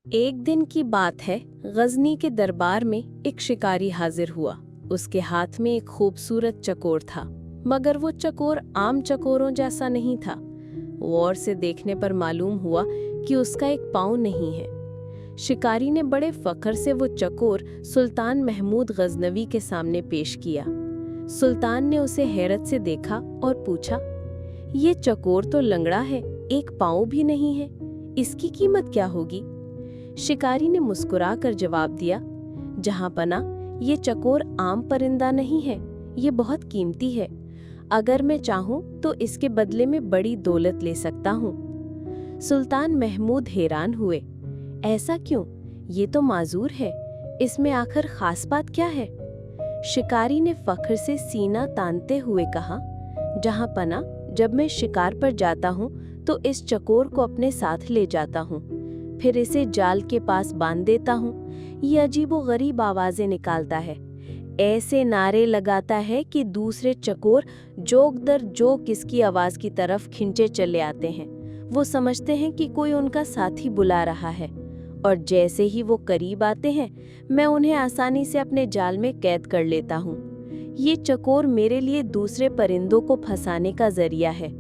एक दिन की बात है, गजनी के दरबार में एक शिकारी हाजिर हुआ। उसके हाथ में एक खूबसूरत चकोर था, मगर वो चकोर आम चकोरों जैसा नहीं था। गौर से देखने पर मालूम हुआ कि उसका एक पाँव नहीं है। शिकारी ने बड़े फख्र से वो चकोर सुल्तान महमूद गजनवी के सामने पेश किया। सुल्तान ने उसे हैरत से देखा और पूछा, ये चकोर तो लंगड़ा है, एक पाँव भी नहीं है, इसकी कीमत क्या होगी? शिकारी ने मुस्कुराकर जवाब दिया, जहां पना, ये चकोर आम परिंदा नहीं है, ये बहुत कीमती है। अगर मैं चाहूं तो इसके बदले में बड़ी दौलत ले सकता हूं। सुल्तान महमूद हैरान हुए। ऐसा क्यों? ये तो माजूर है, इसमें आखिर खास बात क्या है? शिकारी ने फख्र से सीना तानते हुए कहा, जहां पना, जब मैं शिकार पर जाता हूं तो इस चकोर को अपने साथ ले जाता हूं, फिर इसे जाल के पास बांध देता हूँ। ये अजीबोगरीब आवाजें निकालता है, ऐसे नारे लगाता है कि दूसरे चकोर जोक दर जोक इसकी आवाज की तरफ खिंचे चले आते हैं। वो समझते हैं कि कोई उनका साथी बुला रहा है, और जैसे ही वो करीब आते हैं, मैं उन्हें आसानी से अपने जाल में कैद कर लेता हूँ। ये चकोर मेरे लिए दूसरे परिंदों को फंसाने का जरिया है,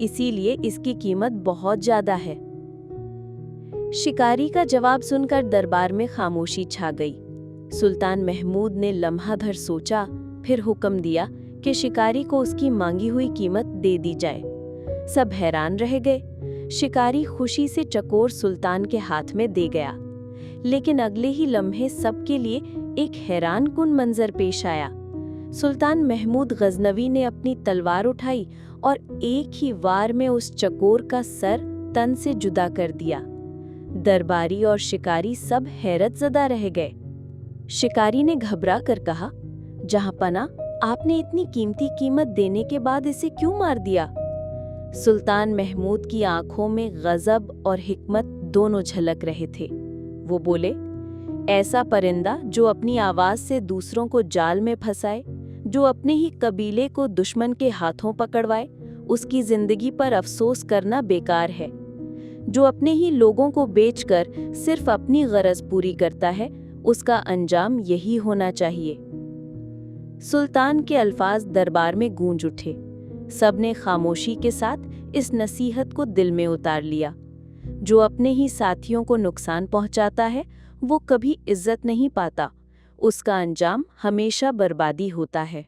इसीलिए इसकी कीमत बहुत ज्यादा है। शिकारी का जवाब सुनकर दरबार में खामोशी छा गई। सुल्तान महमूद ने लम्हा भर सोचा, फिर हुक्म दिया कि शिकारी को उसकी मांगी हुई कीमत दे दी जाए। सब हैरान रह गए। शिकारी खुशी से चकोर सुल्तान के हाथ में दे गया, लेकिन अगले ही लम्हे सबके लिए एक हैरानकुन मंजर पेश आया। सुल्तान महमूद गजनवी ने अपनी तलवार उठाई और एक ही वार में उस चकोर का सर तन से जुदा कर दिया। दरबारी और शिकारी सब हैरतज़दा रह गए। शिकारी ने घबरा कर कहा, जहां पना, आपने इतनी कीमती कीमत देने के बाद इसे क्यों मार दिया? सुल्तान महमूद की आंखों में गजब और हिकमत दोनों झलक रहे थे। वो बोले, ऐसा परिंदा जो अपनी आवाज से दूसरों को जाल में फंसाए, जो अपने ही कबीले को दुश्मन के हाथों पकड़वाए, उसकी जिंदगी पर अफसोस करना बेकार है। जो अपने ही लोगों को बेचकर सिर्फ अपनी गरज पूरी करता है, उसका अंजाम यही होना चाहिए। सुल्तान के अल्फाज दरबार में गूंज उठे। सबने खामोशी के साथ इस नसीहत को दिल में उतार लिया। जो अपने ही साथियों को नुकसान पहुंचाता है, वो कभी इज्जत नहीं पाता, उसका अंजाम हमेशा बर्बादी होता है।